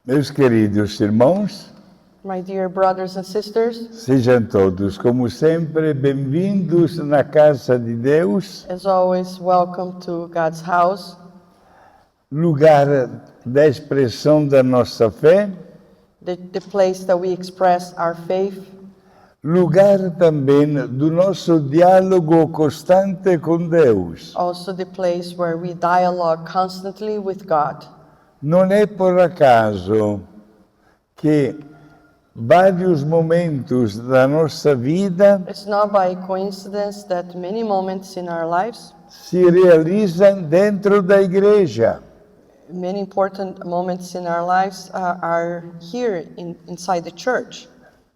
Meus queridos irmãos, My dear brothers and sisters, sejam todos, como sempre, bem-vindos na casa de Deus, as always, welcome to God's house, lugar da expressão da nossa fé, the place that we express our faith, lugar também do nosso diálogo constante com Deus. also the place where we dialogue constantly with God. Não é por acaso que vários momentos da nossa vida It's not by coincidence that many moments in our lives, se realizam dentro da igreja. many important moments in our lives are here inside the church.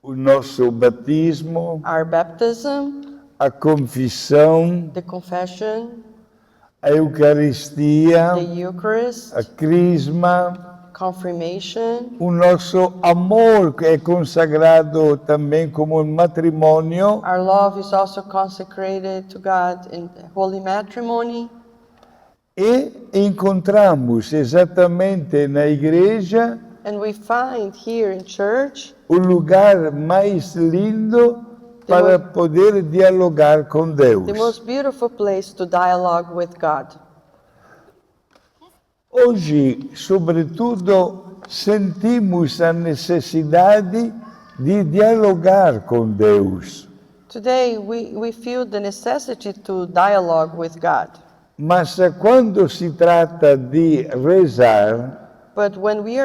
O nosso batismo, Our baptism, a confissão, the confession, a Eucaristia, the Eucharist, a crisma, confirmation, o nosso amor que é consagrado também como um matrimônio our love is also consecrated to God in holy matrimony. e encontramos exatamente na igreja And we find here in church o lugar mais lindo para poder dialogar com Deus. the most beautiful place to dialogue with God. Hoje, sobretudo, sentimos a necessidade de dialogar com Deus. Today we feel the necessity to dialogue with God. Mas quando se trata de rezar, But when we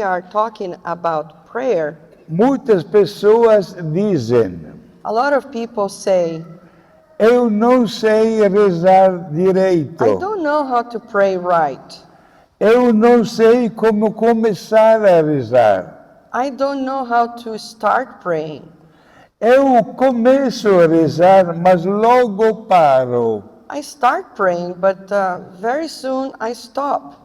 are talking about prayer, muitas pessoas dizem: a lot of people say, eu não sei rezar direito, I don't know how to pray right. eu não sei como começar a rezar. I don't know how to start praying. Eu começo a rezar, mas logo paro. I start praying, but very soon I stop.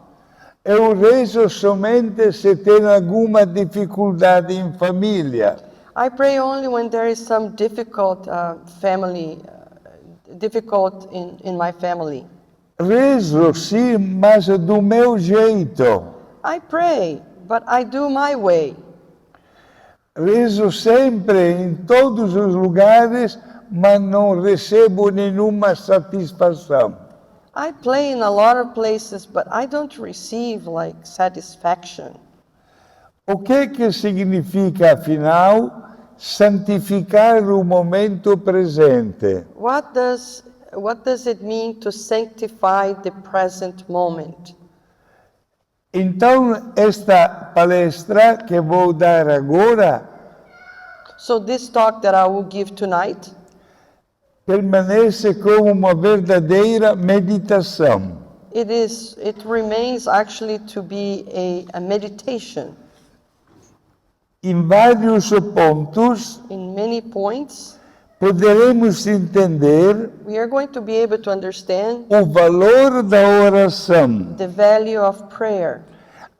Eu rezo somente se tem alguma dificuldade em família. I pray only when there is some difficult in my family. Rezo sim, mas do meu jeito. I pray, but I do my way. Rezo sempre em todos os lugares, mas não recebo nenhuma satisfação. I play in a lot of places, but I don't receive like satisfaction. O que significa, afinal, santificar o momento presente? What does it mean to sanctify the present moment? Então, esta palestra que vou dar agora So this talk that I will give tonight permanece como uma verdadeira meditação. it remains actually to be a meditation. Em vários pontos, In many points, poderemos entender we are going to be able to understand o valor da oração, the value of prayer,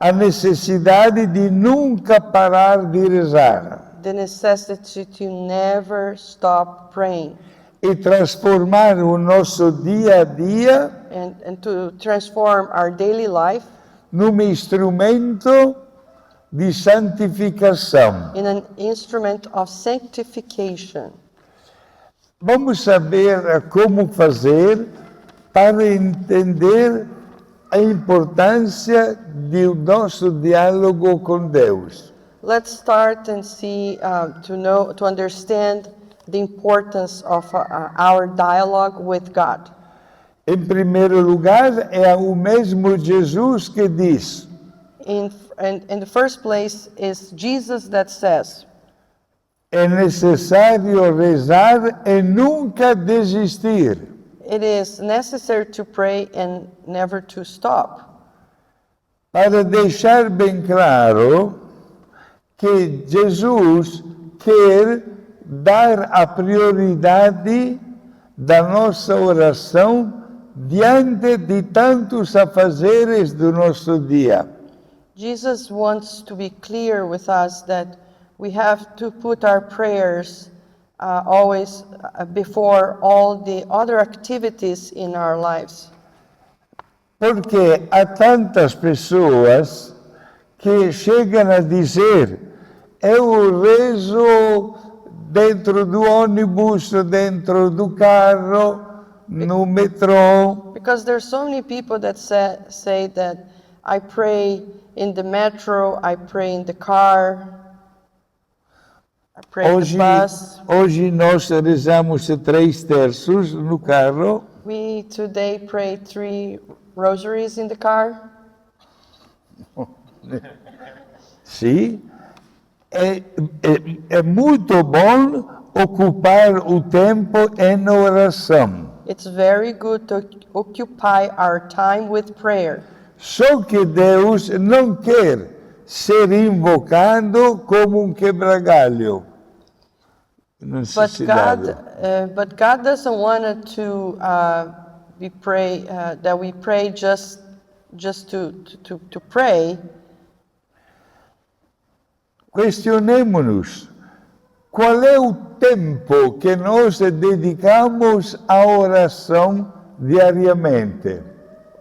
a necessidade de nunca parar de rezar the necessity to never stop praying, e transformar o nosso dia a dia and to transform our daily life num instrumento de santificação. in an instrument of sanctification. Vamos saber como fazer para entender a importância do nosso diálogo com Deus. Let's start and see to understand the importance of our dialogue with God. Em primeiro lugar, é o mesmo Jesus que diz: In the first place is Jesus that says, é necessário rezar e nunca desistir. it is necessary to pray and never to stop. Para deixar bem claro que Jesus quer dar a prioridade da nossa oração diante de tantos afazeres do nosso dia. Jesus wants to be clear with us that we have to put our prayers always before all the other activities in our lives. Porque há tantas pessoas que chegam a dizer: eu rezo dentro do ônibus, dentro do carro, no metrô. Because there's so many people that say that I pray in the metro, I pray in the car, I pray in the bus. Hoje nós rezamos 3 terços no carro. We today pray 3 rosaries in the car. Sim. É muito bom ocupar o tempo em oração. It's very good to occupy our time with prayer. Só que Deus não quer ser invocado como um quebra-galho. But God doesn't want it to that we pray just to pray. Questionemos-nos, qual é o tempo que nós dedicamos à oração diariamente?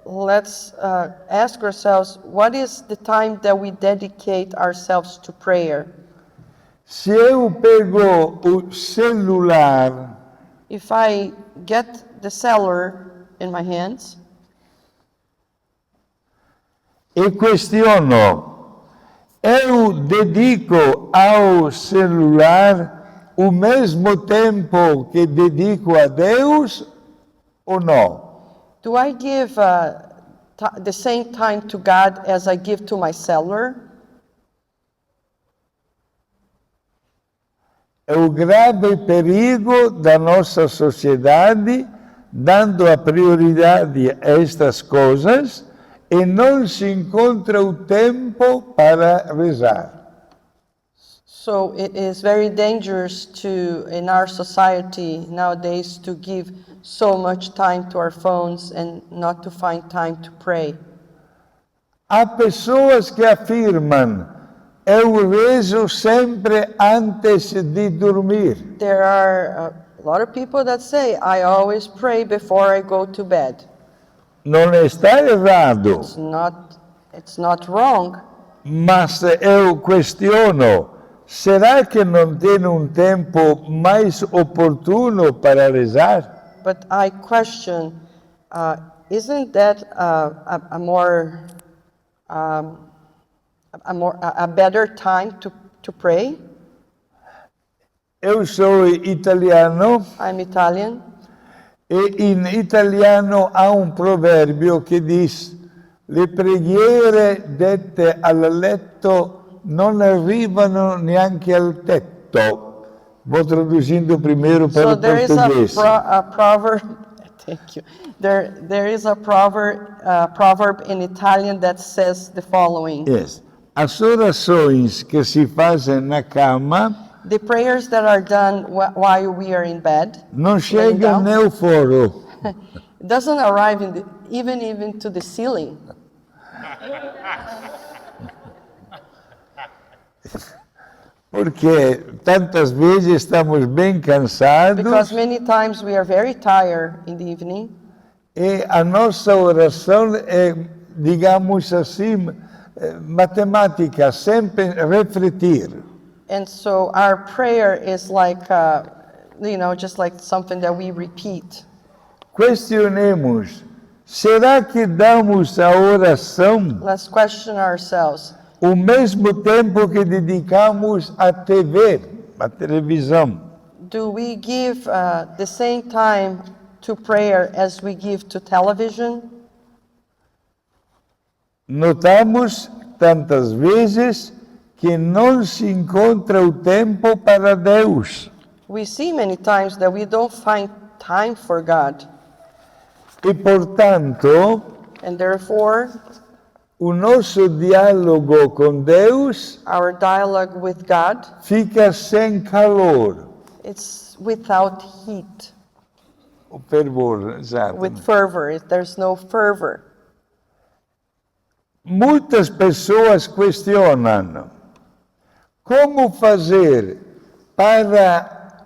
Let's ask ourselves, what is the time that we dedicate ourselves to prayer? Se eu pego o celular, If I get the cellular in my hands e questiono, eu dedico ao celular o mesmo tempo que dedico a Deus ou não? do I give the same time to God as I give to my cellular? É o grave perigo da nossa sociedade, dando a prioridade a estas coisas, e não se encontra o tempo para rezar. So it is very dangerous in our society nowadays to give so much time to our phones and not to find time to pray. Há pessoas que afirmam: eu rezo sempre antes de dormir. There are a lot of people that say, I always pray before I go to bed. Não está errado, It's not wrong, mas eu questiono: será que não tem um tempo mais oportuno para rezar? but I question, isn't that a better time to pray? Eu sou italiano. I'm Italian. E in italiano há un proverbio che dice: le preghiere dette al letto non arrivano neanche al tetto. Vou traduzindo primeiro para o português. So there is a proverb. Thank you. There is a proverb in Italian that says the following: Yes. As orações que se fazem na cama the prayers that are done while we are in bed não chegam nem ao foro. it doesn't arrive even to the ceiling. Porque tantas vezes estamos bem cansados Because many times we are very tired in the evening, e a nossa oração é, digamos assim, matemática, sempre refletir. and so our prayer is like, just like something that we repeat. Questionemos, será que damos à oração Let's question ourselves. o mesmo tempo que dedicamos à TV, à televisão? Do we give the same time to prayer as we give to television? Notamos tantas vezes que não se encontra o tempo para Deus. We see many times that we don't find time for God, E, portanto, and therefore o nosso diálogo com Deus our dialogue with God, fica sem calor. it's without heat, O fervor, exato. with fervor. There's no fervor. Muitas pessoas questionam como fazer para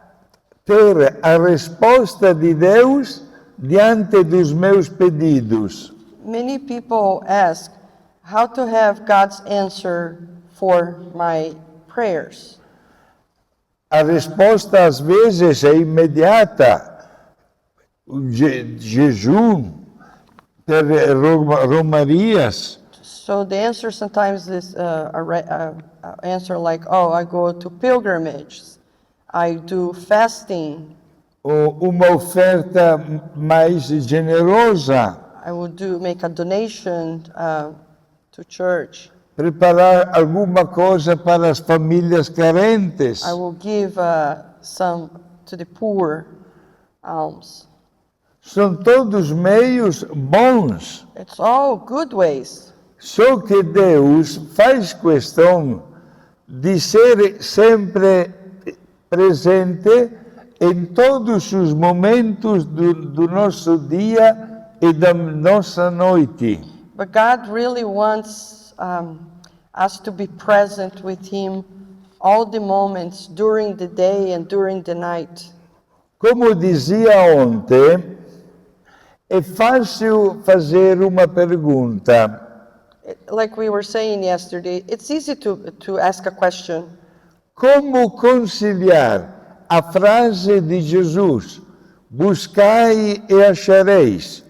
ter a resposta de Deus diante dos meus pedidos. Many people ask, how to have God's answer for my prayers. A resposta às vezes é imediata. O jejum, ter romarias. So the answer sometimes is answer like, oh, I go to pilgrimages, I do fasting, Ou uma oferta mais generosa, I will make a donation to church, preparar alguma coisa para as famílias carentes. I will give some to the poor, alms. São todos meios bons. It's all good ways. Só que Deus faz questão de ser sempre presente em todos os momentos do nosso dia e da nossa noite. But God really wants us to be present with Him all the moments during the day and during the night. Como dizia ontem, é fácil fazer uma pergunta. Like we were saying yesterday, it's easy to ask a question. Como conciliar a frase de Jesus: buscai e achareis,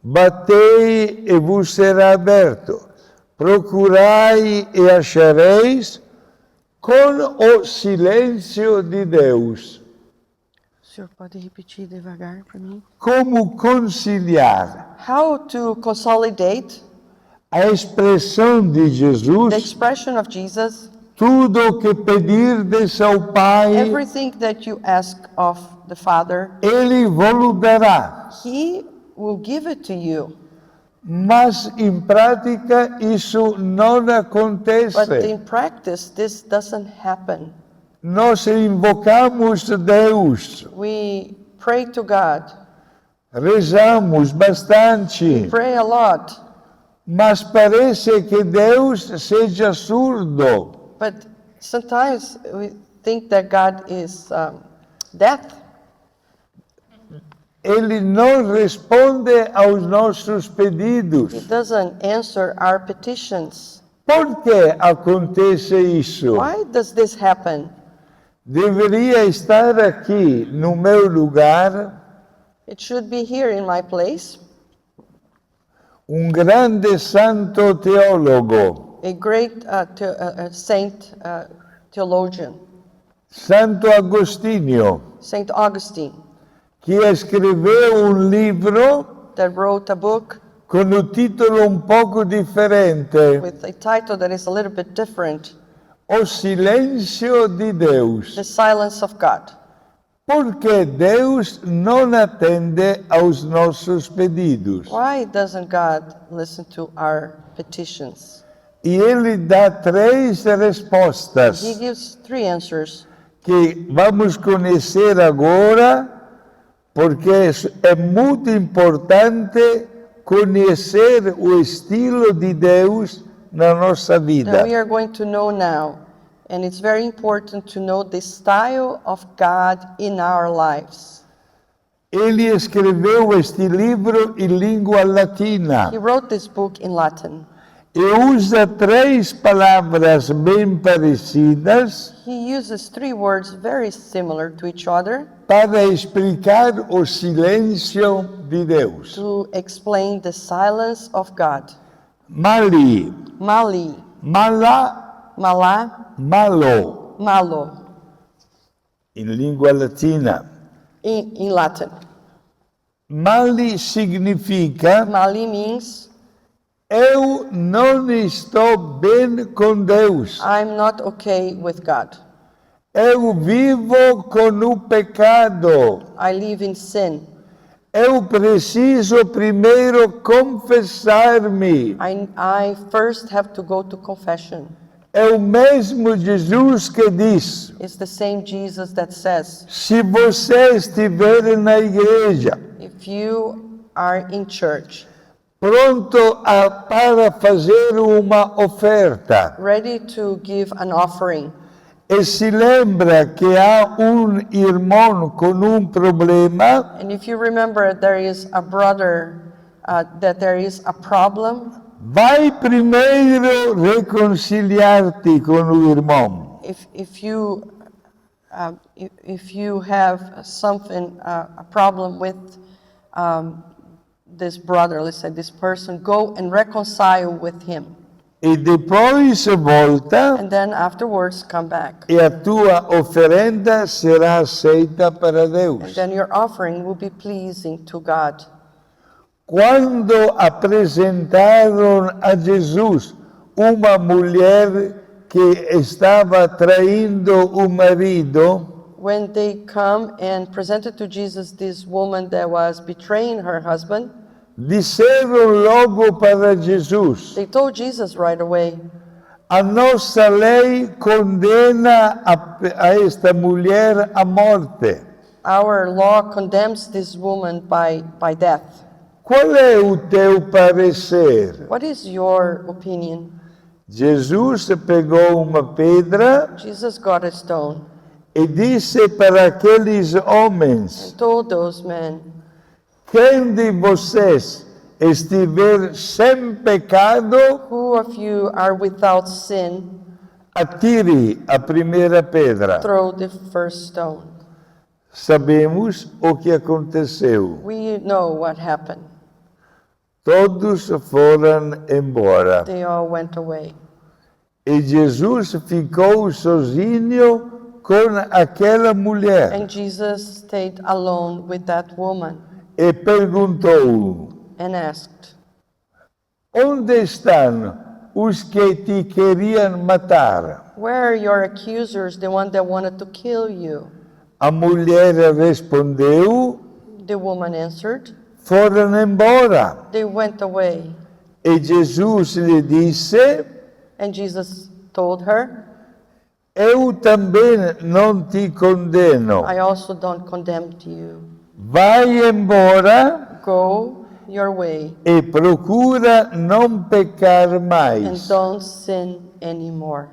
batei e vos será aberto, procurai e achareis, com o silêncio de Deus? O senhor pode repetir devagar para mim? Como conciliar How to consolidate a expressão de the Jesus: expression of Jesus, tudo o que pedirdes ao Pai, everything that you ask of the Father, Ele vos dará. He will give it to you. Mas em prática isso não But acontece. in practice, this doesn't happen. Nós invocamos Deus, We pray to God, rezamos bastante, pray a lot, mas parece que Deus seja surdo. but sometimes we think that God is deaf. Ele não responde aos nossos He pedidos. doesn't answer our petitions. Por que acontece isso? Why does this happen? Deveria estar aqui no meu lugar It should be here in my place. grande santo teólogo, A great saint theologian, Santo Agostinho, Saint Augustine, que escreveu livro that wrote a book com o título pouco diferente, with a title that is a little bit different, O Silêncio de Deus. The Silence of God. Porque Deus não atende aos nossos pedidos. Why doesn't God listen to our petitions? E Ele dá três respostas He gives three answers que vamos conhecer agora, porque é muito importante conhecer o estilo de Deus na nossa vida. that we are going to know now. And it's very important to know the style of God in our lives. Ele escreveu este livro em língua latina He wrote this book in Latin. e usa três palavras bem parecidas He uses three words very similar to each other para explicar o silêncio de Deus. to explain the silence of God. Mali, Mali, mala, Malá, malo, Malo, em língua latina. in Latin. Mali significa Mali means eu não estou bem com Deus. I'm not okay with God. Eu vivo com o pecado. I live in sin. Eu preciso primeiro confessar-me. I first have to go to confession. É o mesmo Jesus que diz: It's the same Jesus that says, se você estiver na igreja, if you are in church, pronto para fazer uma oferta, ready to give an offering, e se lembra que há irmão com problema, and if you remember there is a brother, that there is a problem, vai primeiro reconciliar-te com o irmão. If you have something, a problem with this brother, let's say this person, go and reconcile with him. E depois volta And then afterwards come back. e a tua oferenda será aceita para And Deus. then your offering will be pleasing to God. Quando apresentaram a Jesus uma mulher que estava traindo o marido, When they come and presented to Jesus this woman that was betraying her husband, disseram logo para Jesus: they told Jesus right away, a nossa lei condena a esta mulher à morte. our law condemns this woman by death. Qual é o teu parecer? What is your opinion? Jesus pegou uma pedra Jesus got a stone e disse para aqueles homens: and told those men, quem de vocês estiver sem pecado, who of you are without sin, atire a primeira pedra. throw the first stone. Sabemos o que aconteceu. We know what happened. Todos foram embora. They all went away. E Jesus ficou sozinho com aquela mulher And Jesus stayed alone with that woman e perguntou: and asked, onde estão os que te queriam matar? where are your accusers, the one that wanted to kill you? A mulher respondeu: The woman answered, foram embora. they went away. E Jesus lhe disse: And Jesus told her, eu também não te condeno. I also don't condemn you. Vai embora Go your way e procura não pecar and mais. don't sin anymore.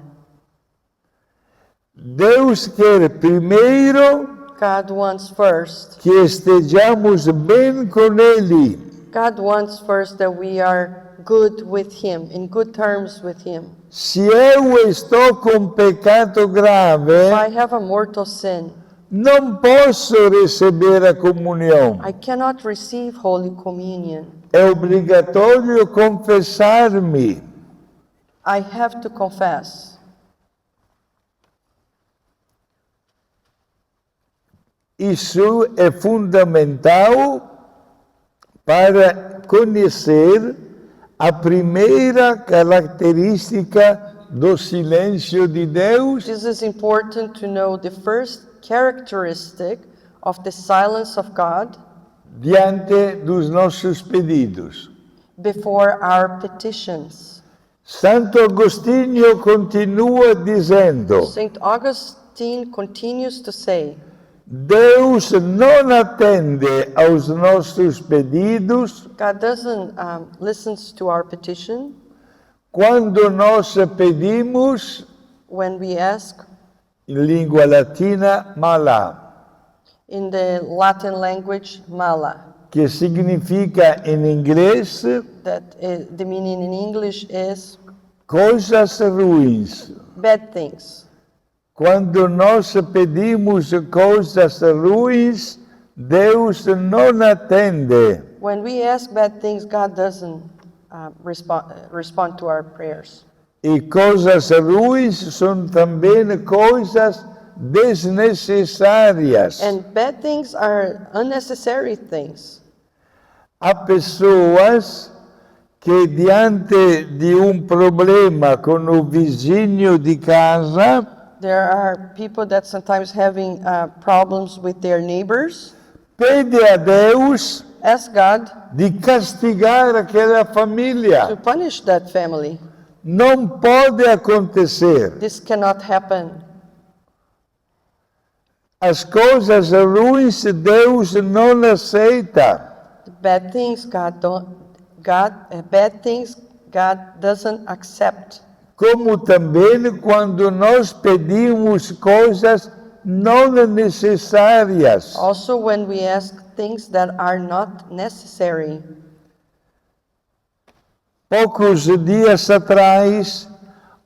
Deus quer primeiro God wants first. que estejamos bem com Ele. God wants first that we are good with Him, in good terms with Him. Se eu estou com pecado grave, If I have a mortal sin, não posso receber a comunhão. I cannot receive Holy Communion. É obrigatório confessar-me. I have to confess. Isso é fundamental para conhecer a primeira característica do silêncio de Deus This is important to know the first characteristic of the silence of God diante dos nossos pedidos. before our petitions. Santo Agostinho continua dizendo: St. Augustine continues to say, Deus não atende aos nossos pedidos God doesn't listen to our petition quando nós pedimos, when we ask em língua latina, malá, in the Latin language, mala. que significa em inglês The meaning in English is coisas ruins. bad things. Quando nós pedimos coisas ruins, Deus não atende. When we ask bad things, God doesn't respond to our prayers. E coisas ruins são também coisas desnecessárias. And bad things are unnecessary things. Há pessoas que diante de problema com o vizinho de casa, There are people that sometimes having problems with their neighbors. pede a Deus Ask God de castigar aquela to família. punish that family. Não pode acontecer. This cannot happen. As coisas ruins Deus não aceita. Bad things bad things God doesn't accept. Como também quando nós pedimos coisas não necessárias. Also when we ask things that are not necessary. Poucos dias atrás,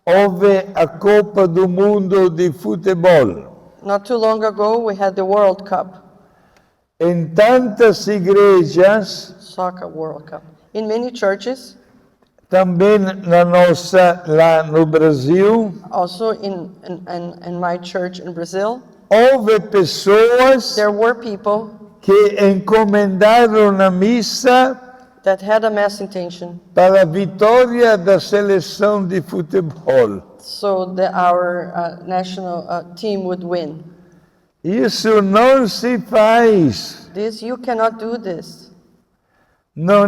houve a Copa do Mundo de Futebol. Not too long ago, we had the World Cup, Em tantas igrejas, Soccer World Cup. In many churches, também na nossa, lá no Brasil, also in my church in Brazil, houve pessoas there were people que encomendaram a missa that had a mass intention para a vitória da seleção de futebol. so that our national team would win. Isso não se faz. You cannot do this. Não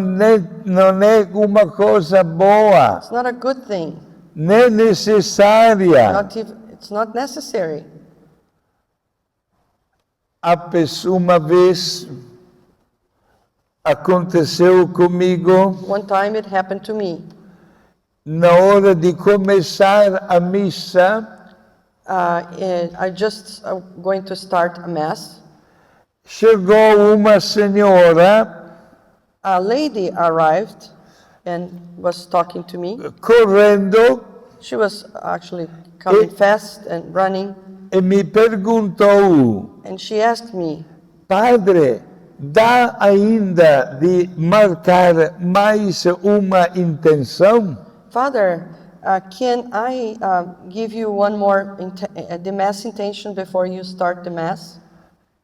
é uma coisa boa, It's not a good thing. nem necessária. It's not necessary. Uma vez aconteceu comigo, One time it happened to me. na hora de começar a missa, I just going to start a mass. chegou uma senhora A lady arrived and was talking to me. correndo She was actually coming fast and running, e me perguntou: and she asked me, Padre, dá ainda de marcar mais uma intenção? Father, can I give you one more the mass intention before you start the mass?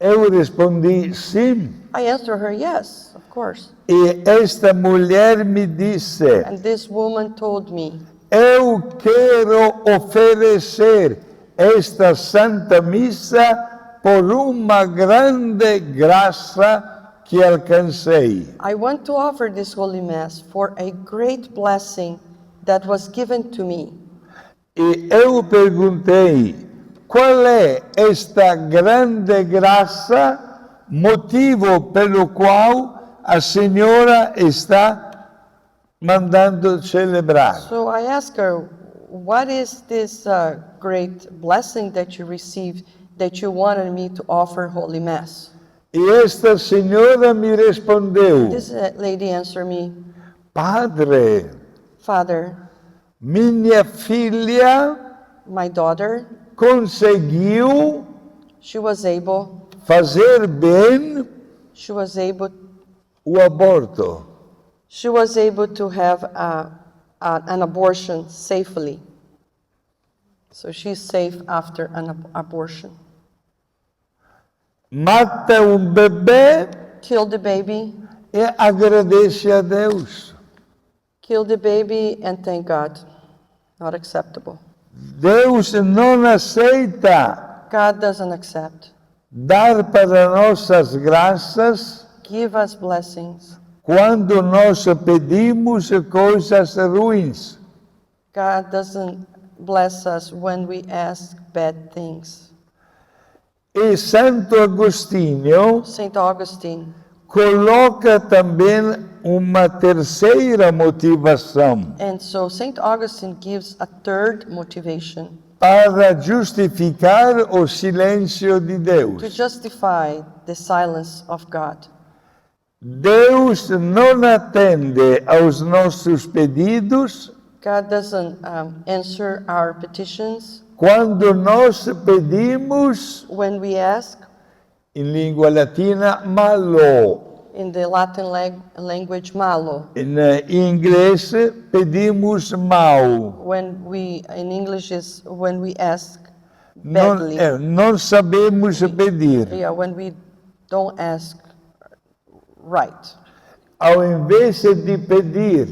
Eu respondi sim. I answered her, yes, of course. E esta mulher me disse: And this woman told me, eu quero oferecer esta Santa Missa por uma grande graça que alcancei. I want to offer this Holy Mass for a great blessing that was given to me. E eu perguntei: qual é esta grande graça, motivo pelo qual a senhora está mandando celebrar? So I asked her, what is this great blessing that you received that you wanted me to offer Holy Mass? E esta senhora me respondeu: This lady answered me, Padre, Father, minha filha my daughter, conseguiu she was able fazer bem o aborto. She was able to have an abortion safely. So she's safe after an abortion. Mata bebê Kill the baby, e agradece a Deus. kill the baby and thank God. Not acceptable. Deus não aceita God doesn't accept. dar para nossas graças Give us blessings. quando nós pedimos coisas ruins. God doesn't bless us when we ask bad things. E Santo Agostinho Saint Augustine coloca também uma terceira motivação and so Saint Augustine gives a third motivation para justificar o silêncio de to Deus. justify the silence of God. Deus não atende aos nossos pedidos God doesn't answer our petitions quando nós pedimos, when we ask em língua latina, malo. in the Latin language malo. Em inglês, pedimos mal. When we, in English is when we ask Não, badly. não sabemos pedir. Yeah, when we don't ask right. Ao invés de pedir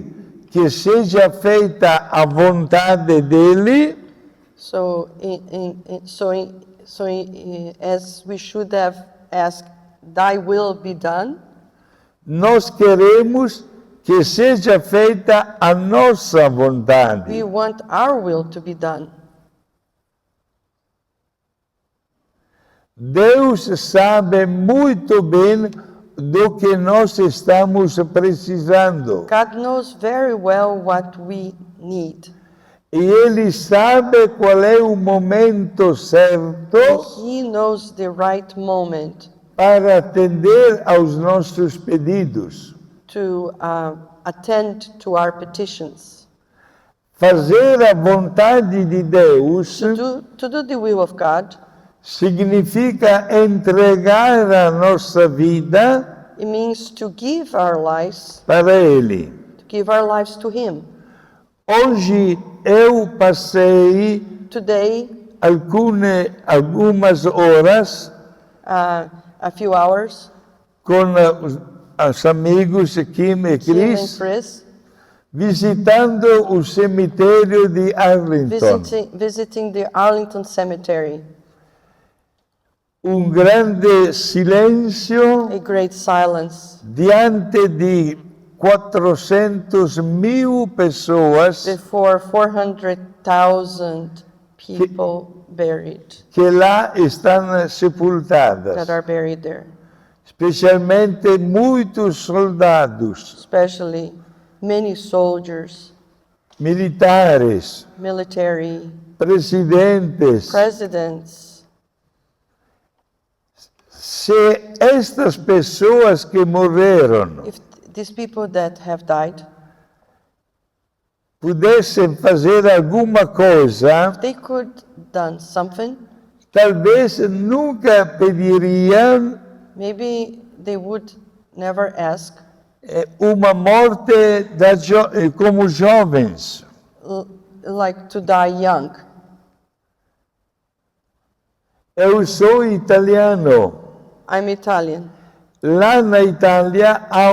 que seja feita a vontade dele, So, as we should have asked, "Thy will be done," nós queremos que seja feita a nossa vontade. we want our will to be done. Deus sabe muito bem do que nós estamos precisando. God knows very well what we need. E Ele sabe qual é o momento certo He knows the right moment para atender aos nossos pedidos. to attend to our petitions. Fazer a vontade de Deus To do the will of God, significa entregar a nossa vida it means to give our lives, para Ele. to give our lives to Him. Hoje eu passei Today, algumas horas a few hours, com os amigos Kim e Kim and Chris, Chris, visitando o cemitério de Arlington. visiting the Arlington Cemetery. Grande silêncio A great silence diante de 400.000 pessoas before 400,000 people buried, que lá estão that sepultadas, are buried there, especialmente muitos soldados, especially many soldiers, militares, military, presidentes. presidents. Se estas pessoas que morreram If these people that have died, pudessem fazer alguma coisa, they could done something, talvez nunca pediriam maybe they would never ask, uma morte como jovens. like to die young. Eu sou italiano. I'm Italian. Lá na Itália há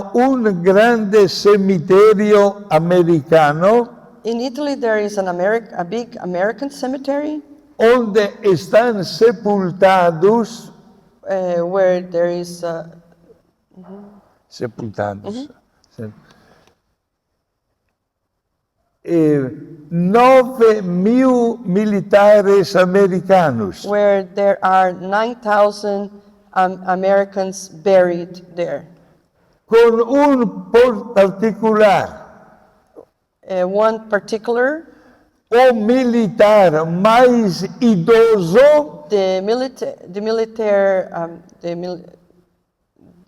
grande cemitério americano In Italy, there is a big American cemetery onde estão sepultados where there is sepultados 9.000 militares americanos. where there are 9,000 Americans buried there. Com particular, One particular, o militar mais idoso the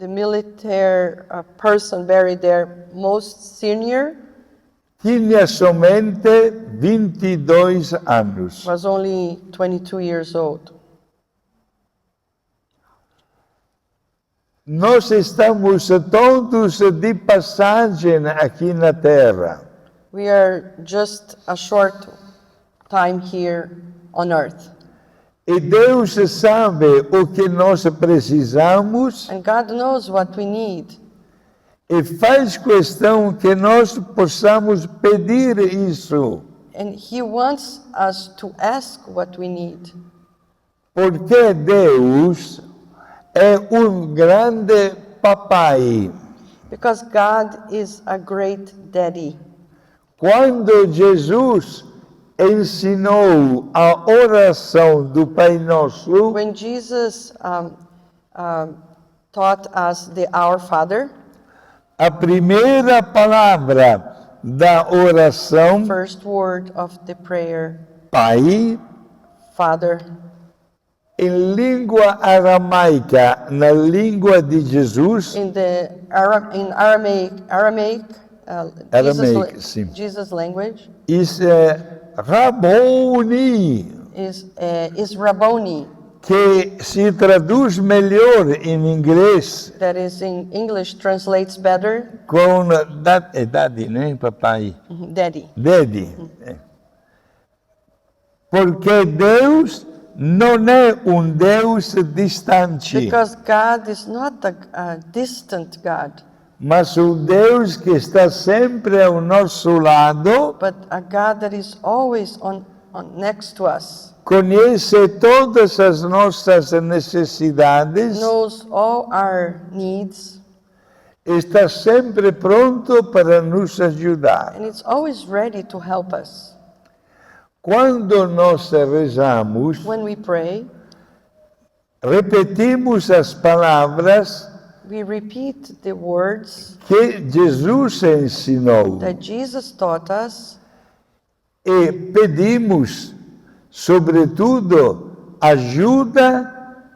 military person buried there, most senior, tinha somente 22 anos. was only 22 years old. Nós estamos todos de passagem aqui na Terra. We are just a short time here on earth. E Deus sabe o que nós precisamos And God knows what we need. e faz questão que nós possamos pedir isso. And He wants us to ask what we need. Porque Deus é grande papai. Because God is a great daddy. Quando Jesus ensinou a oração do Pai Nosso, When Jesus taught us the Our Father, a primeira palavra da oração, first word of the prayer, Pai, Father, em língua aramaica, na língua de Jesus, in Aramaic, Aramaic, sim. Jesus language, Rabboni, is Rabboni, que se traduz melhor em inglês that is in English translates better, com daddy, né, papai? daddy. Daddy. Porque Deus não é Deus distante, Because God is not a distant God, mas Deus que está sempre ao nosso lado, but a God that is always next to us, conhece todas as nossas necessidades, knows all our needs, está sempre pronto para nos ajudar. and it's always ready to help us. Quando nós rezamos, When we pray, repetimos as palavras we repeat the words que Jesus ensinou that Jesus taught us, e pedimos, sobretudo, ajuda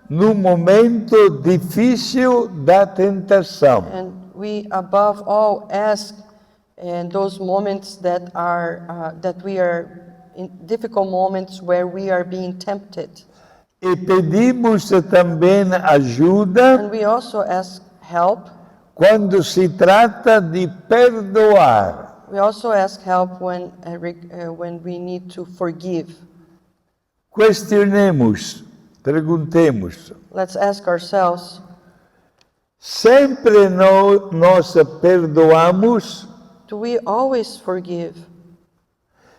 no momento difícil da tentação. and we above all ask and those moments that we are in difficult moments where we are being tempted. E pedimos também ajuda And we also ask help. quando se trata de perdoar. We also ask help when we need to forgive. Questionemos, perguntemos. Let's ask ourselves, Sempre nós perdoamos? do we always forgive?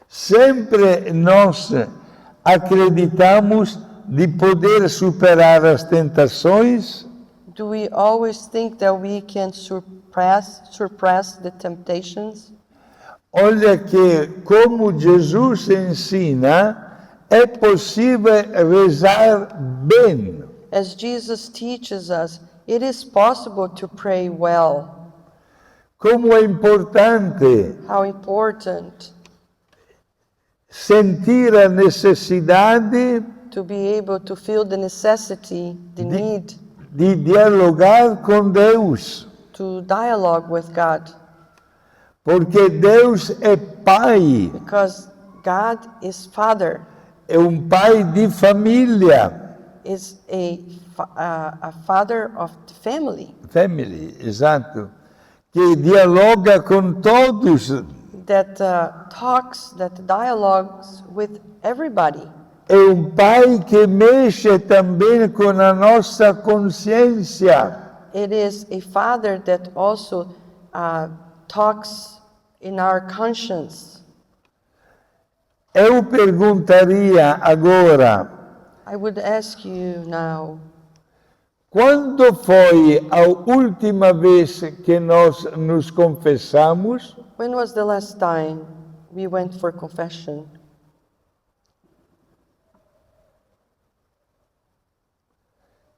Sempre nós acreditamos de poder superar as tentações? Do we always think that we can suppress the temptations? Olha que, como Jesus ensina, é possível rezar bem. As Jesus teaches us, it is possible to pray well. Como é importante How important sentir a necessidade to be able to feel the necessity, the need de dialogar com Deus, to dialogue with God. porque Deus é Pai, Because God is Father, é Pai de família. is a father of the family Family, exato. Que dialoga com todos. that that dialogues with everybody. É Pai que mexe também com a nossa consciência. It is a Father that also talks in our conscience. Eu perguntaria agora, I would ask you now, quando foi a última vez que nós nos confessamos? when was the last time we went for confession?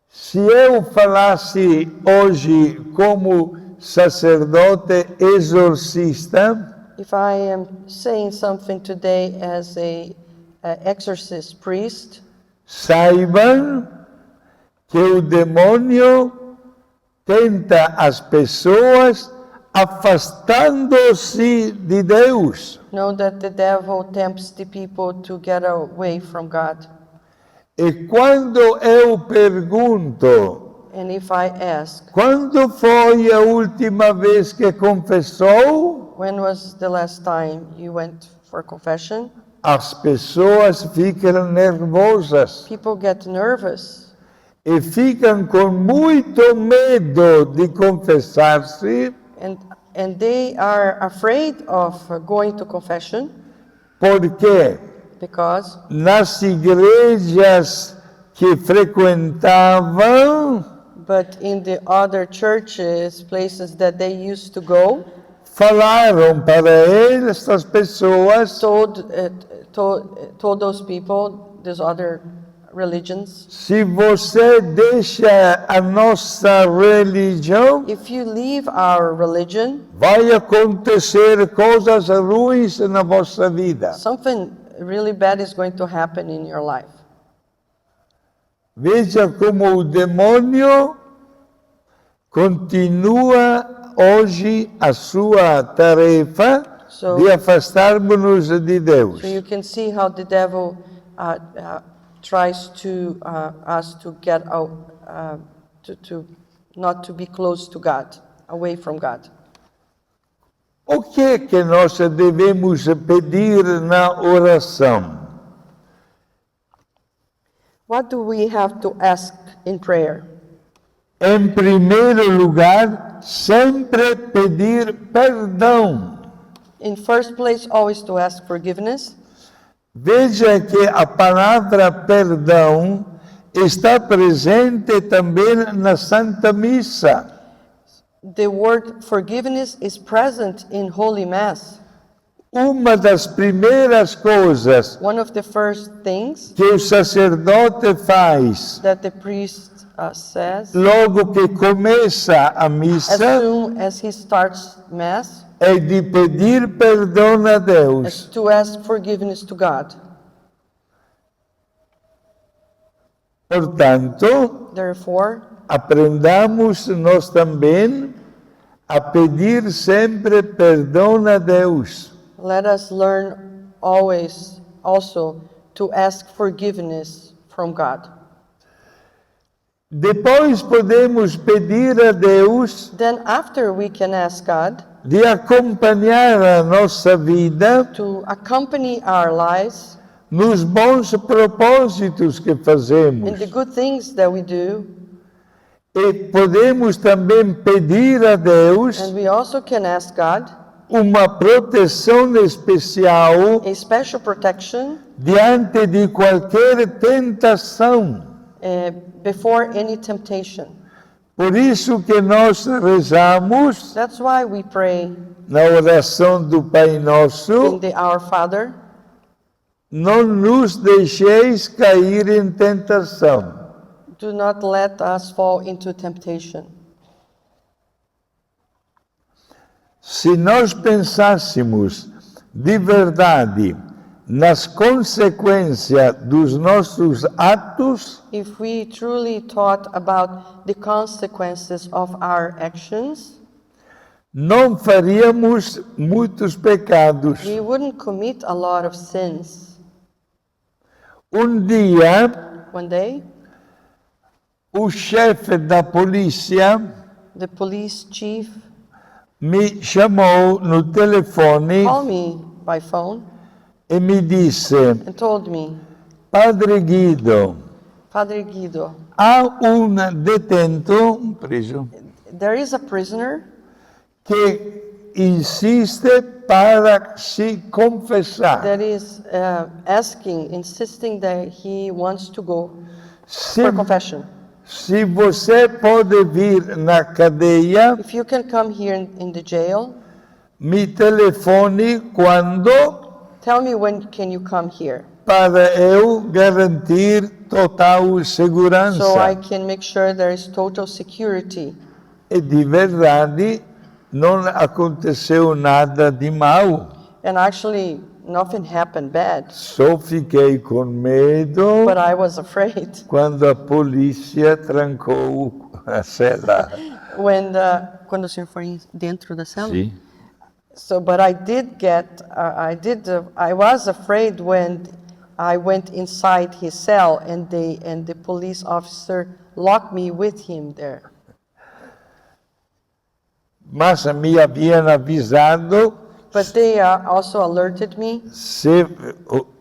Se eu falasse hoje como sacerdote exorcista, If I am saying something today as a exorcist priest, saibam que o demônio tenta as pessoas afastando-se de Deus. know that the devil tempts the people to get away from God. E quando eu pergunto, And if I ask, quando foi a última vez que confessou? when was the last time you went for confession? As pessoas ficam nervosas People get nervous e ficam com muito medo de confessar-se, and they are afraid of going to confession porque because nas igrejas que frequentavam, but in the other churches, places that they used to go, falaram para estas pessoas: told those people, those other religions, se você deixa a nossa religião, if you leave our religion, vai acontecer coisas ruins na vossa vida. something really bad is going to happen in your life. Veja como o demônio continua hoje a sua tarefa de afastarmos-nos de Deus. So you can see how the devil tries to us to get out, to not to be close to God, away from God. O que nós devemos pedir na oração? What do we have to ask in prayer? Em primeiro lugar, sempre pedir perdão. In first place, always to ask forgiveness. Veja que a palavra perdão está presente também na Santa Missa. The word forgiveness is present in Holy Mass. Uma das primeiras coisas One of the first things que o sacerdote faz that the priest says logo que começa a as missa soon as he starts Mass é de pedir perdão a is Deus. to ask forgiveness to God. Portanto, Therefore, aprendamos nós também a pedir sempre perdão a Deus. Let us learn always also to ask forgiveness from God. Depois podemos pedir a Deus Then after we can ask God de acompanhar a nossa vida to accompany our lives nos bons propósitos que fazemos. in the good things that we do, E podemos também pedir a Deus and we also can ask God uma proteção especial a special protection diante de qualquer tentação. before any temptation. Por isso que nós rezamos That's why we pray na oração do Pai Nosso: in the Our Father, não nos deixeis cair em tentação. do not let us fall into temptation. Se nós pensássemos de verdade nas consequências dos nossos atos, If we truly thought about the consequences of our actions, não faríamos muitos pecados. we wouldn't commit a lot of sins. Dia, One day, o chefe da polícia the police chief me chamou no telefone called me by phone e me disse: and told me, Padre Guido, Father Guido, há detento, preso, there is a prisoner que insiste para se confessar. that is insisting that he wants to go Se, for confession. se você pode vir na cadeia, If you can come here in the jail, me telefone quando, tell me when can you come here, para eu garantir total segurança. so I can make sure there is total security. E de verdade, não aconteceu nada de mal. And actually, nothing happened bad, Só fiquei com medo but I was afraid quando a polícia trancou a cela. quando o senhor foi dentro da cela. Sim. So, but I was afraid when I went inside his cell and the police officer locked me with him there. Mas me haviam avisado, But they also alerted me se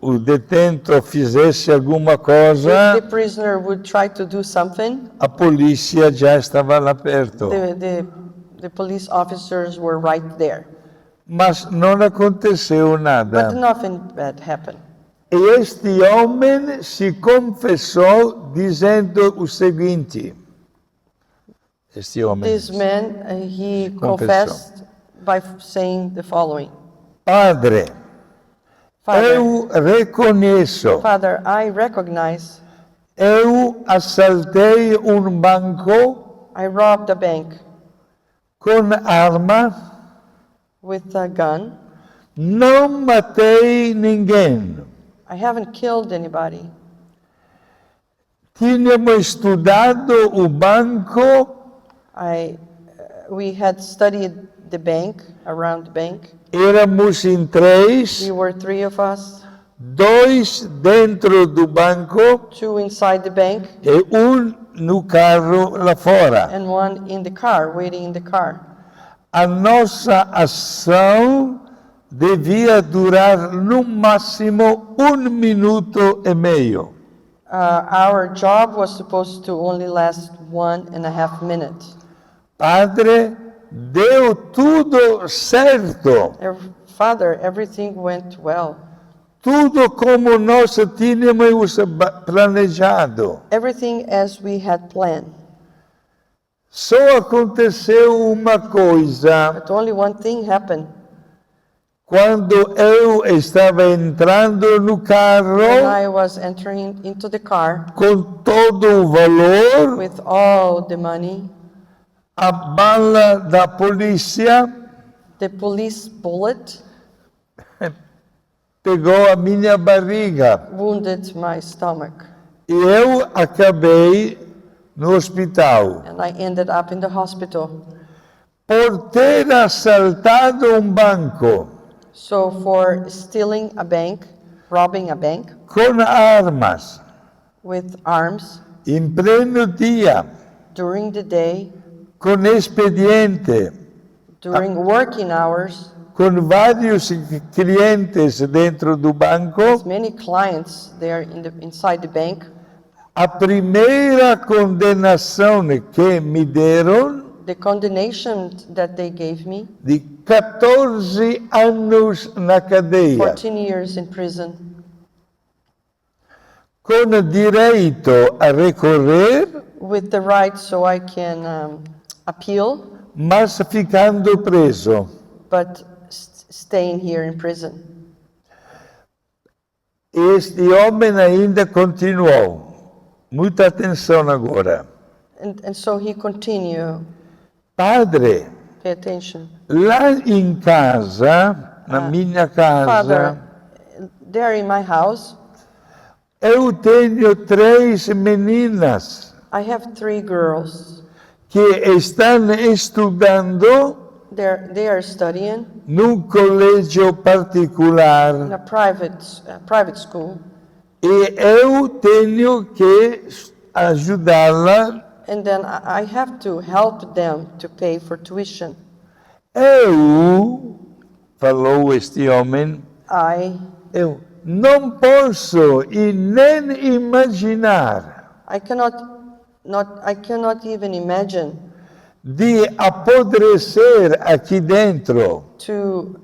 o detento fizesse alguma if coisa, the prisoner would try to do something, a polícia já estava lá perto. the police officers were right there. Mas não aconteceu But nada. nothing bad happened. E este homem se confessou dizendo o seguinte. Este homem This man, he Confessou. confessed by saying the following: Padre, eu reconheço, Father, I recognize eu assaltei banco I robbed a bank com arma, with a gun. não matei ninguém. I haven't killed anybody. Tínhamos estudado o banco, We had studied the bank, around the bank. éramos em três, We were three of us, dois dentro do banco two inside the bank e no carro lá fora. and one in the car, waiting in the car. A nossa ação devia durar no máximo 1,5 minutos. Our job was supposed to only last 1.5 minutes. Padre, deu tudo certo, Father, everything went well. tudo como nós tínhamos planejado. Everything as we had planned. Só aconteceu uma coisa. But only one thing happened. Quando eu estava entrando no When carro I was entering into the car com todo o valor, with all the money, a bala da polícia the police bullet pegou a minha barriga wounded my stomach, e eu acabei no hospital. and I ended up in the hospital. por ter assaltado un banco So for stealing a bank, robbing a bank con armas with arms in pleno dia, during the day, con expediente, during working hours, con varios clientes dentro do banco, many clients there inside the bank, a primeira condenação que me deram the condemnation that they gave me, de 14 anos na cadeia, 14 years in prison, com direito a recorrer, with the right so I can appeal, mas ficando preso. but staying here in prison. Este homem ainda continuou. Muita atenção agora. And so he continued, Padre, pay attention. lá em casa, na minha casa, Father, there in my house, eu tenho 3 meninas I have 3 girls. que estão estudando They are studying num colégio in particular a private school, e eu tenho que ajudá-la. and then I have to help them to pay for tuition. Falou este homem, eu não posso e nem imaginar I cannot even imagine de apodrecer aqui dentro to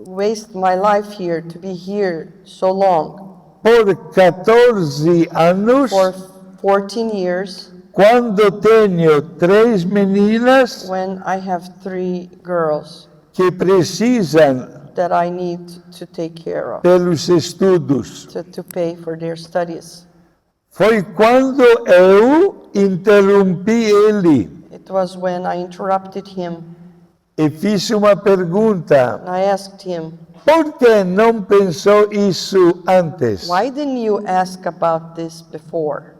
waste my life here, to be here so long, por 14 anos, for 14 years, quando tenho 3 meninas when I have 3 girls que precisam that I need to take care of, pelos estudos. to pay for their studies. Foi quando eu interrompi ele It was when I interrupted him e fiz uma pergunta. and I asked him, Por que não pensou isso antes? why didn't you ask about this before?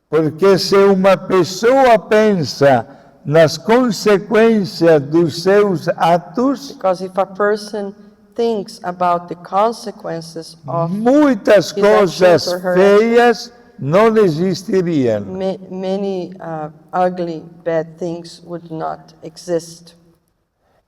Porque se uma pessoa pensa nas consequências dos seus atos, Because if a person thinks about the consequences of muitas his coisas actions or her feias não existiriam. many ugly, bad things would not exist.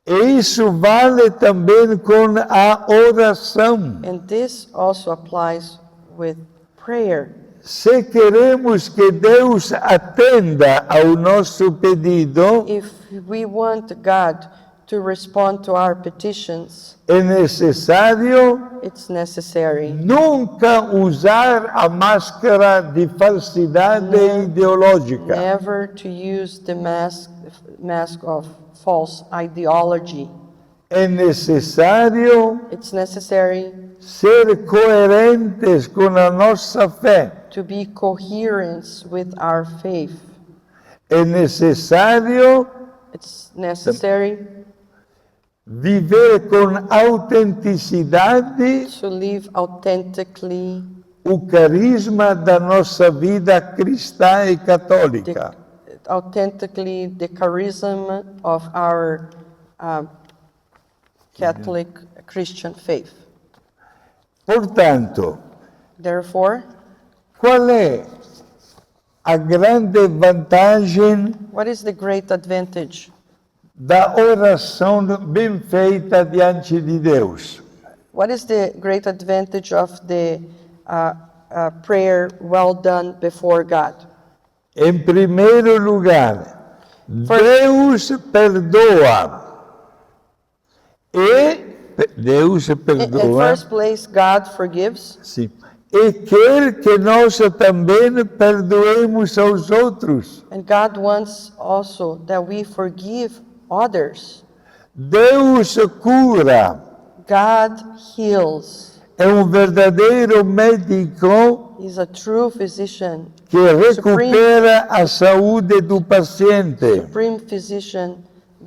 E isso vale também com a oração. And this also applies with prayer. Se queremos que Deus atenda ao nosso pedido, If we want God to respond to our petitions, é necessário it's necessary nunca usar a máscara de falsidade ideológica. never to use the mask of false ideology. É necessário It's necessary ser coerentes com a nossa fé. to be coherent with our faith. É necessário It's necessary viver com autenticidade to live authentically o carisma da nossa vida cristã e católica. the charism of our Catholic Christian faith. Portanto, Therefore, qual é a grande vantagem what is the great advantage da oração bem feita diante de Deus? What is the great advantage of the prayer well done before God? Em primeiro lugar, Deus perdoa. Deus In perdoa. first place, God forgives, Sim. E quer que nós também perdoemos aos outros. and God wants also that we forgive others. Deus cura. God heals. É verdadeiro médico He's a true physician, que recupera a saúde do paciente. supreme physician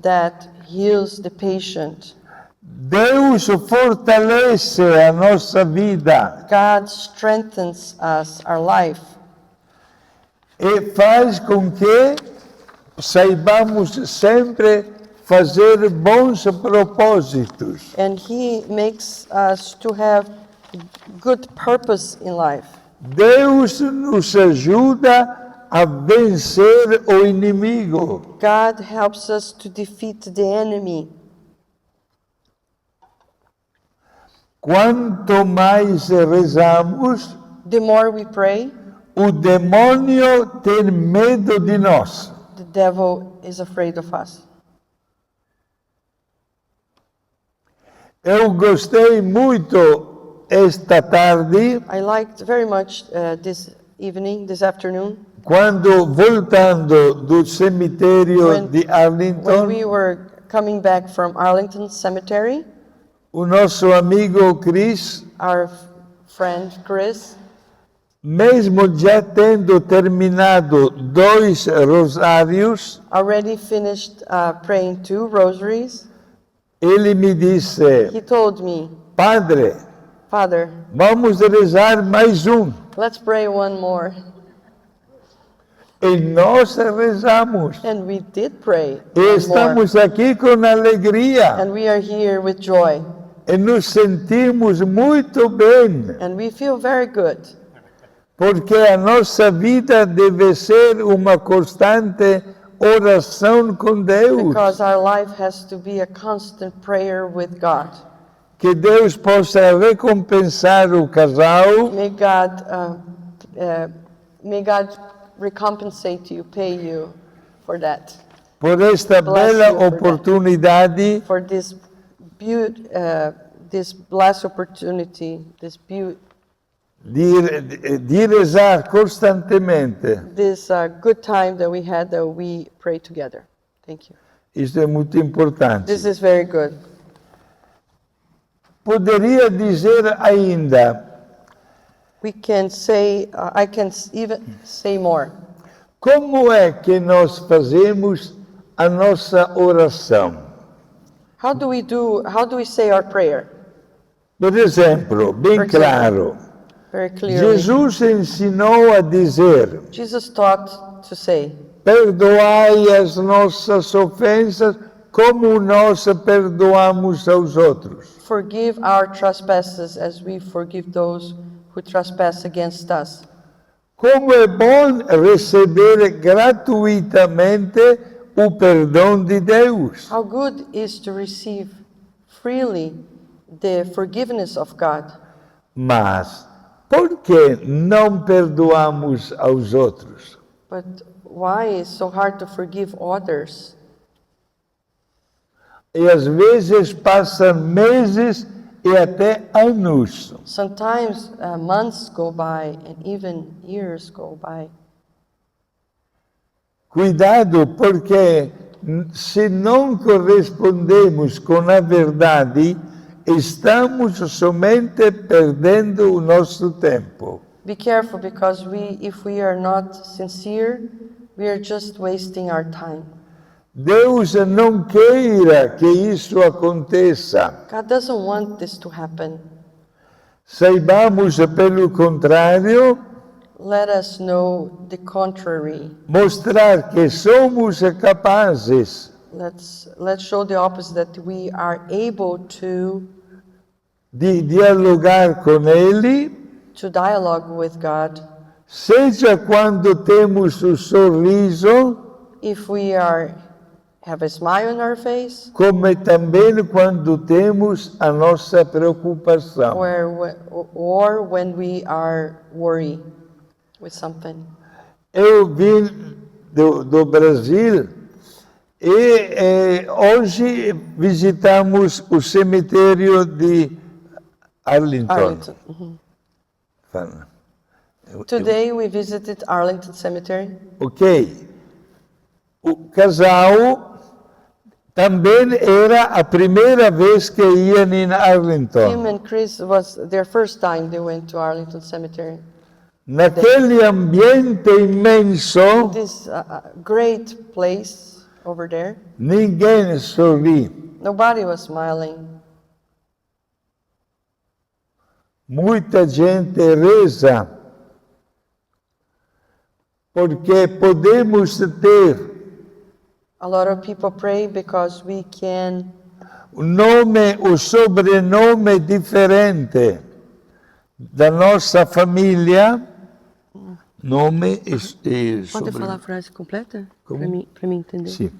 that heals the patient. Deus fortalece a nossa vida God strengthens us, our life, e faz com que saibamos sempre fazer bons propósitos. And He makes us to have good purpose in life. Deus nos ajuda a vencer o inimigo. God helps us to defeat the enemy. Quanto mais rezamos, The more we pray, o demônio tem medo de nós. the devil is afraid of us. Eu gostei muito esta tarde, I liked very much this evening, this afternoon, quando voltando do cemitério When- de when Arlington, we were coming back from Arlington Cemetery. o nosso amigo Chris, Our friend Chris, mesmo já tendo terminado 2 rosários, already finished praying 2 rosaries. ele me disse: He told me, Padre, Father, vamos rezar mais um. let's pray one more. E nós rezamos. And we did pray E one more. estamos aqui com alegria. And we are here with joy. E nos sentimos muito bem. And we feel very good. Porque a nossa vida deve ser uma constante oração com Deus. Because our life has to be a constant prayer with God. Que Deus possa recompensar o casal May God recompensate you, pay you for that, por esta Bless bela you for that. oportunidade for this this blessed opportunity, de rezar constantemente. this good time that we had that we pray together. Thank you. Isso é muito importante. This is very good. Poderia dizer ainda, We can say, I can even say more. como é que nós fazemos a nossa oração? How do we say our prayer? Por exemplo, bem For example, claro, Very clearly. Jesus ensinou a dizer: Jesus taught to say, perdoai as nossas ofensas como nós perdoamos aos outros. forgive our trespasses as we forgive those who trespass against us. Como é bom receber gratuitamente o perdão de Deus. How good is to receive freely the forgiveness of God. Mas por que não perdoamos aos outros? But why is so hard to forgive others? E às vezes passam meses e até anos. Sometimes months go by and even years go by. Cuidado, porque se não correspondemos com a verdade, estamos somente perdendo o nosso tempo. Be careful, because if we are not sincere, we are just wasting our time. Deus não queira que isso aconteça. God doesn't want this to happen. Saibamos, pelo contrário, Let us know the contrary. mostrar que somos capazes Let's show the opposite, that we are able to de dialogar com Ele, dialogue with God. seja quando temos o sorriso, If we have a smile on our face, como também quando temos a nossa preocupação. or when we are worried with something. Eu vim do Brasil e hoje visitamos o cemitério de Arlington. Arlington. Mhm. Today we visited Arlington Cemetery. Ok. O casal também era a primeira vez que iam em Tim Arlington. and Chris, was their first time they went to Arlington Cemetery. Naquele ambiente imenso, This great place over there. ninguém sorri. Nobody was smiling. Muita gente reza, porque podemos ter A lot of people pray because we can un nome o sobrenome differente da nossa famiglia, nome e Pode sobrenome. falar a frase completa? Como? Para mim entender. Sì.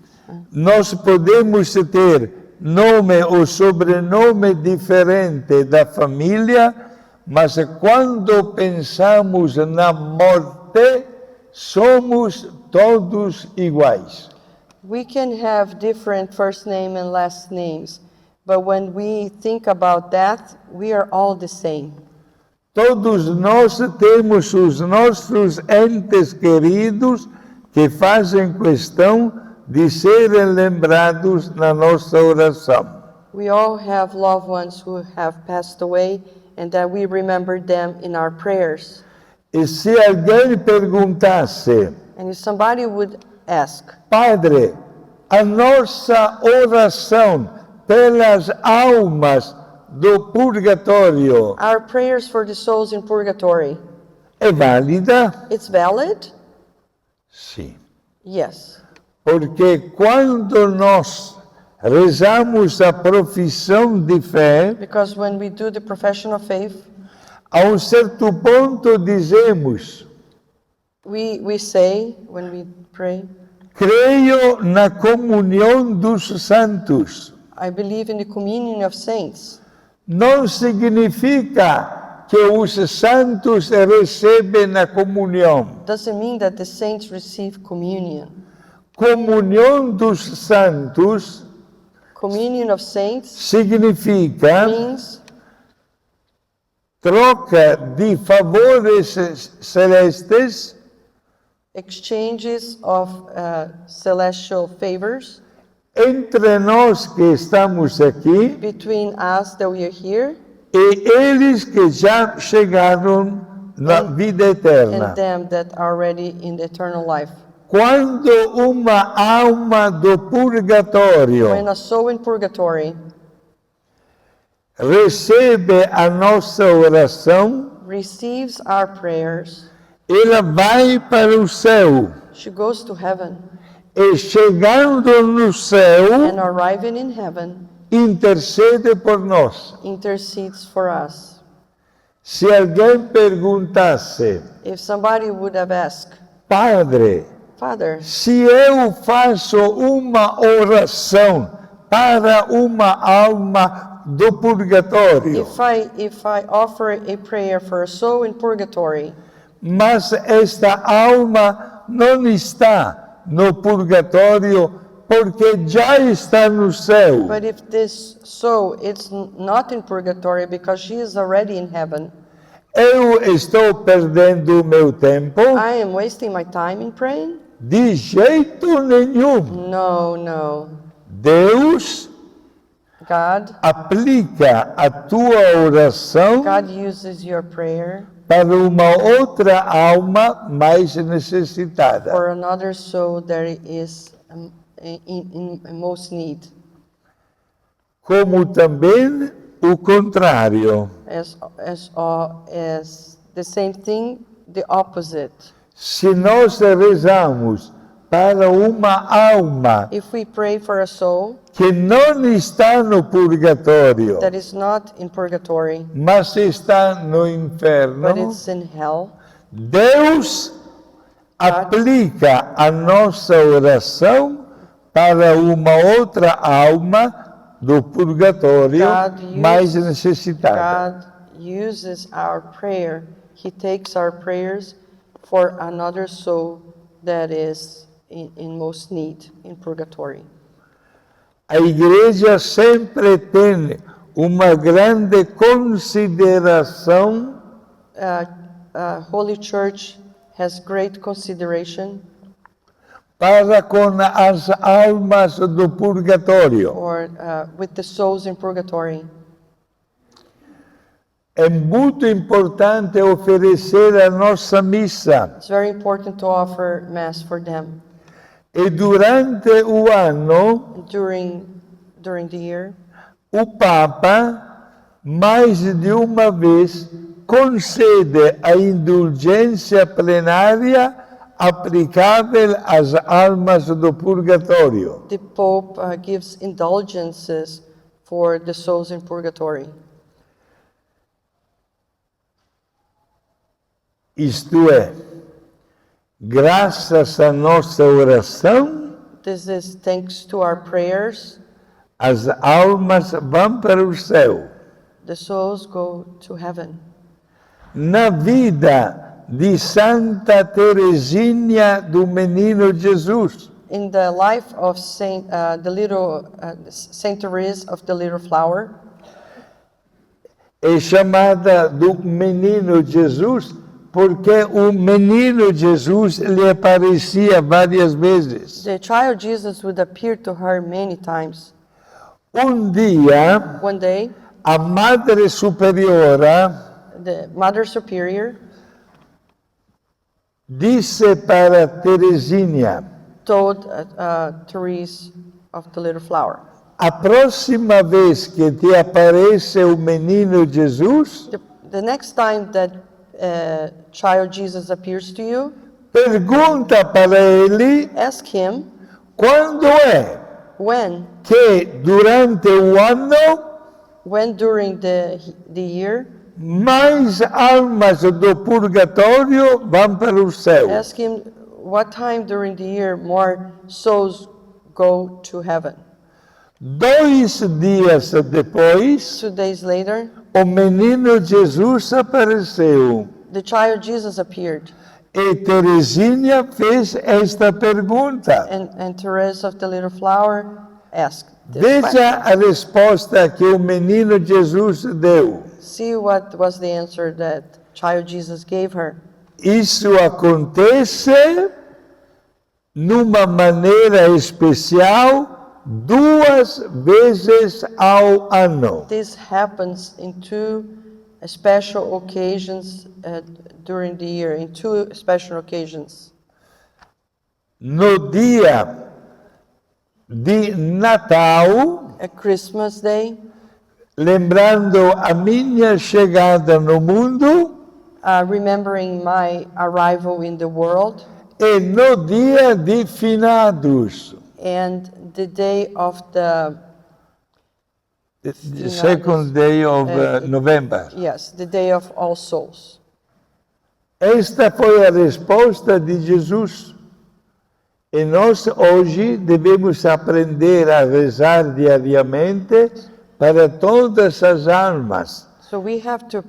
Nós podemos ter nome ou sobrenome diferente da família, mas quando pensamos na morte, somos todos iguais. We can have different first name and last names, but when we think about death, we are all the same. Todos nós temos os nossos entes queridos que fazem questão de serem lembrados na nossa oração. We all have loved ones who have passed away and that we remember them in our prayers. E se alguém perguntasse, And if somebody would ask, Padre, a nossa oração pelas almas do purgatório our prayers for the souls in purgatory, é válida? it's valid? Sim. Yes. Porque quando nós rezamos a profissão de fé, Because when we do the profession of faith, a certo ponto dizemos, we say, when we pray, creio na comunhão dos santos. I believe in the communion of saints. Não significa que os santos recebem a comunhão. Doesn't mean that the saints receive communion. Comunhão dos santos Communion of saints significa means troca de favores celestes exchanges of celestial favors entre nós que estamos aqui between us that we are here e eles que já chegaram na vida eterna. and them that are already in the eternal life. Quando uma alma do purgatório When a soul in purgatory recebe a nossa oração, receives our prayers, ela vai para o céu. she goes to heaven, E chegando no céu, and arriving in heaven, intercede por nós. intercedes for us. Se alguém perguntasse, If somebody would have asked, Padre, Father, se eu faço uma oração para uma alma do purgatório, if I offer a prayer for a soul in purgatory, mas esta alma não está no purgatório porque já está no céu, but if this soul is not in purgatory because she is already in heaven, eu estou perdendo o meu tempo? I am wasting my time in praying? De jeito nenhum. No. Deus God aplica a tua oração uses your prayer para uma outra alma mais necessitada. for another soul that is in most need, Como também o contrário. as the same thing, the opposite. Se nós rezamos para uma alma If we pray for a soul que não está no purgatório, that is not in purgatory, mas está no inferno, but it's in hell, Deus aplica a nossa oração para uma outra alma do purgatório mais necessitada. God uses our prayer. He takes our prayers for another soul that is in most need, in purgatory. A igreja sempre tem uma grande consideração Holy Church has great consideration para com as almas do purgatório. with the souls in purgatory. É muito importante oferecer a nossa missa. It's very important to offer Mass for them. E durante o ano, During the year, o Papa, mais de uma vez, concede a indulgência plenária aplicável às almas do purgatório. The Pope gives indulgences for the souls in purgatory. Isto é, graças à nossa oração, This is thanks to our prayers, as almas vão para o céu. the souls go to heaven. Na vida de Santa Teresinha do Menino Jesus, In the life of Saint Therese of the Little Flower, é chamada do Menino Jesus porque o Menino Jesus lhe aparecia várias vezes. the child Jesus would appear to her many times. Dia, One day, a Madre Superiora the Mother Superior disse para Teresinha: told Therese of the Little Flower, a próxima vez que te aparece o Menino Jesus, the next time that child Jesus appears to you, pergunta para ele ask him quando é when que durante o ano during the year, mais almas do purgatório vão para o céu. ask him what time during the year more souls go to heaven. 2 dias depois, 2 days later, o Menino Jesus apareceu. the child Jesus appeared, E Teresinha fez esta pergunta. and Therese of the Little Flower asked this question. Veja a resposta que o Menino Jesus deu. See what was the answer that child Jesus gave her. Isso acontece numa maneira especial 2 vezes ao ano. This happens in 2 special occasions during the year, in 2 special occasions. No dia de Natal, A Christmas Day, lembrando a minha chegada no mundo, remembering my arrival in the world, e no dia de Finados, and the day of the the second day of November. yes, the day of All Souls. Esta foi a resposta de Jesus. E nós hoje devemos aprender a rezar diariamente para todas as almas. So we have to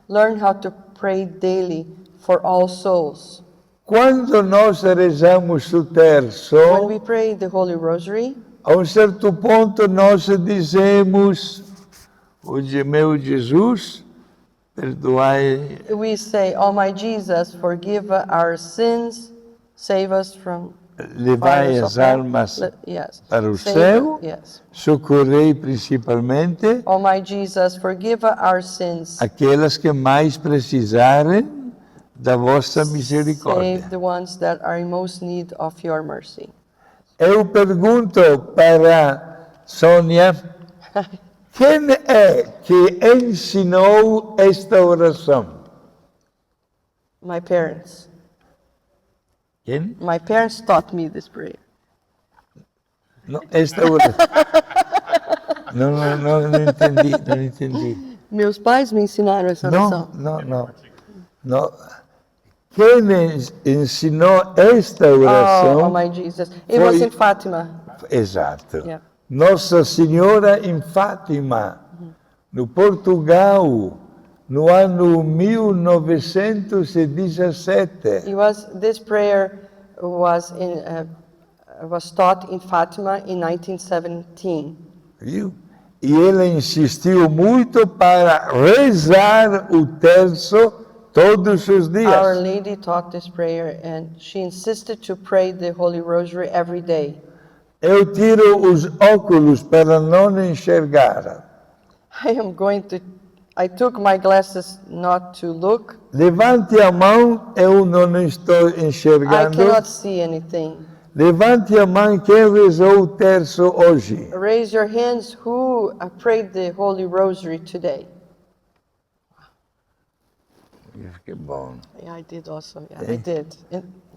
learn how to pray daily for all souls. Quando nós rezamos o When terço, we pray the Holy Rosary, a certo ponto nós dizemos: hoje meu Jesus, perdoai, we say, "Oh my Jesus, forgive our sins, save us from levai fires as of hell." almas Yes. para o Save- céu, Yes. socorrei principalmente Oh my Jesus, forgive our sins, aquelas que mais precisarem da vossa save misericórdia. the ones that are in most need of your mercy. Eu pergunto para Sônia, quem é que ensinou esta oração? My parents. Quem? My parents taught me this prayer. Não, esta oração. Não entendi. Meus pais me ensinaram essa oração. Não. Quem ensinou esta oração? Oh my Jesus. It was in Fatima. Exato. Yeah. Nossa Senhora em Fátima, no Portugal, no ano 1917. This prayer was taught in Fatima in 1917. Viu? E ele insistiu muito para rezar o terço todos os Our dias. Lady taught this prayer, and she insisted to pray the Holy Rosary every day. Eu tiro os óculos para não enxergar. I took my glasses not to look. Levante a mão, eu não estou I enxergando. cannot see anything. Levante a mão quem rezou o terço hoje. Raise your hands who prayed the Holy Rosary today. Que bom. Yeah, I did also. Yeah, Okay. I did.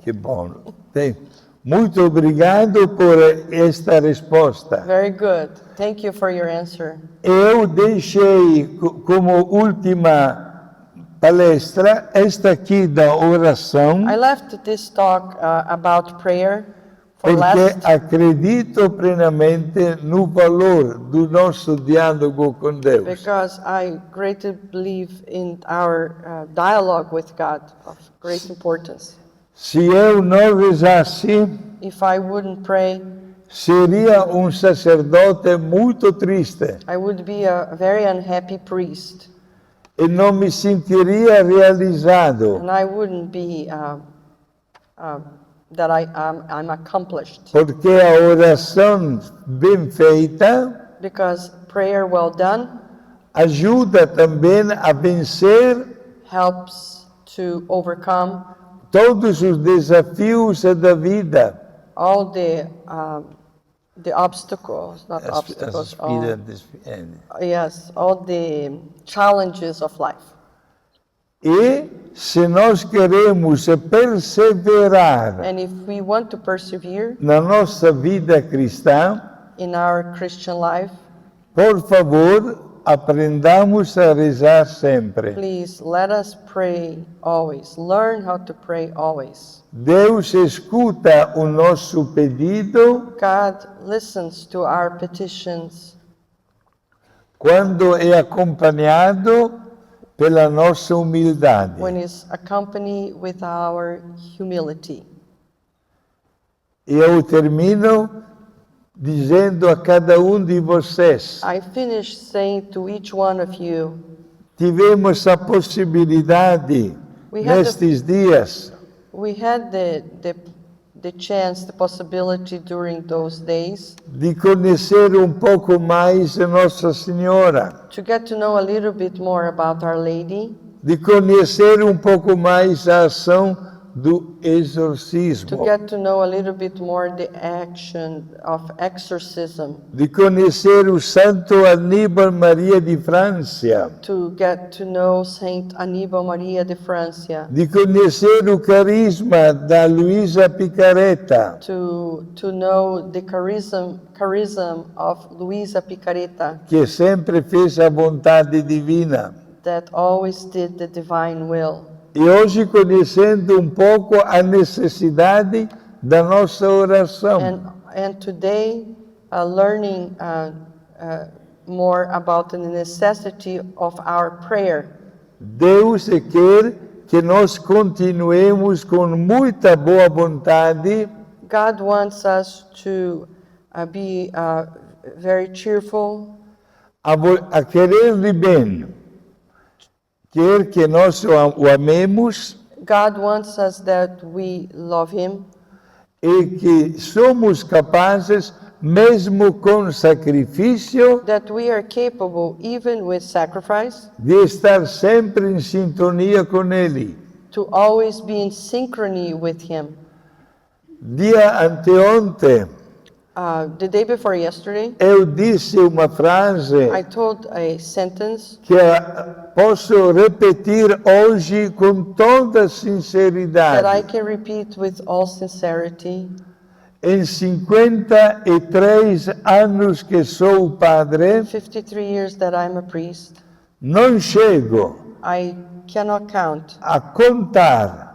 Que bom. Muito obrigado por esta resposta. Very good. Thank you for your answer. Eu deixei como última palestra esta aqui da oração, I left this talk about prayer for porque last acredito plenamente no valor do nosso diálogo com Deus. because I greatly believe in our dialogue with God of great importance. Se eu não rezasse, If I wouldn't pray, seria sacerdote muito triste I would be a very unhappy priest, e não me sentiria realizado, and I wouldn't be that I'm accomplished. porque a oração bem feita Because prayer well done ajuda também a vencer helps to overcome todos os desafios da vida. all the obstacles, not obstacles, all, yes, all the challenges of life. E se nós queremos perseverar And if we want to persevere na nossa vida cristã, in our Christian life, por favor, aprendamos a rezar sempre. please let us pray always. Learn how to pray always. Deus escuta o nosso pedido God listens to our petitions quando é acompanhado pela nossa humildade. when it's accompanied with our humility. E eu termino dizendo a cada de vocês, I finish saying to each one of you, tivemos a possibilidade We had nestes dias we had the chance, the possibility during those days de conhecer pouco mais a Nossa Senhora, to get to know a little bit more about Our Lady, de conhecer pouco mais a ação do to exorcismo, get to know a little bit more the action of exorcism, de conhecer o Santo Aníbal Maria de França, to get to know Saint Aníbal Maria de Francia, de conhecer o carisma da Luísa Picareta, to know the charism of Luisa Picareta que sempre fez a vontade divina. that always did the divine will. E hoje conhecendo pouco a necessidade da nossa oração. And today, learning more about the necessity of our prayer. Deus quer que nós continuemos com muita boa vontade God wants us to be very cheerful, a querer-lhe bem. Quer que nós o amemos God wants us that we love Him, e que somos capazes, mesmo com sacrifício, that we are capable, even with sacrifice, de estar sempre em sintonia com Ele. to always be in synchrony with Him. Dia anteontem, The day before yesterday, eu disse uma frase I told a sentence que posso repetir hoje com toda that I sinceridade. can repeat with all sincerity. Em 53 anos que sou padre, 53 years that I'm a priest, não chego I cannot count a contar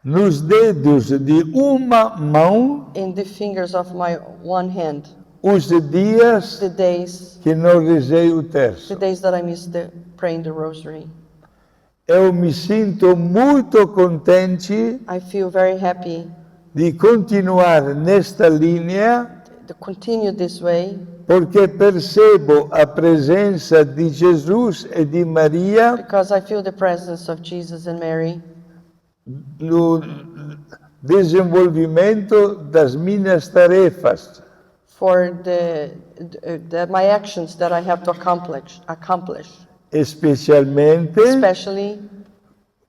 nos dedos de uma mão in the fingers of my one hand os dias the days que não rezei o terço. that I missed praying the rosary. Eu me sinto muito contente I feel very happy de continuar nesta linha, to continue this way porque percebo a presença de Jesus e de Maria because I feel the presence of Jesus and Mary no desenvolvimento das minhas tarefas. for my actions that I have to accomplish, Especialmente especially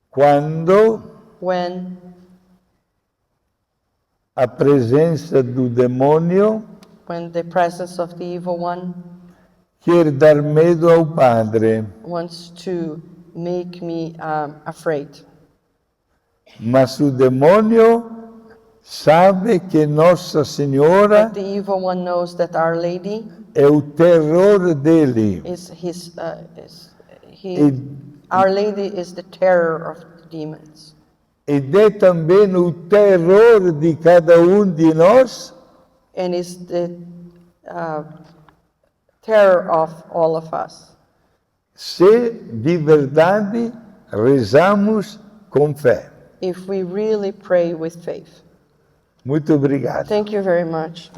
quando when a presença do demônio the presence of the evil one quer dar medo ao padre. wants to make me afraid. Mas o demônio sabe que Nossa Senhora But the evil one knows that Our Lady é o terror dele. Our Lady is the terror of the demons. Ed è também o terror de cada de nós And is the terror of all of us. se de verdade rezamos com fé. If we really pray with faith. Muito obrigado. Thank you very much.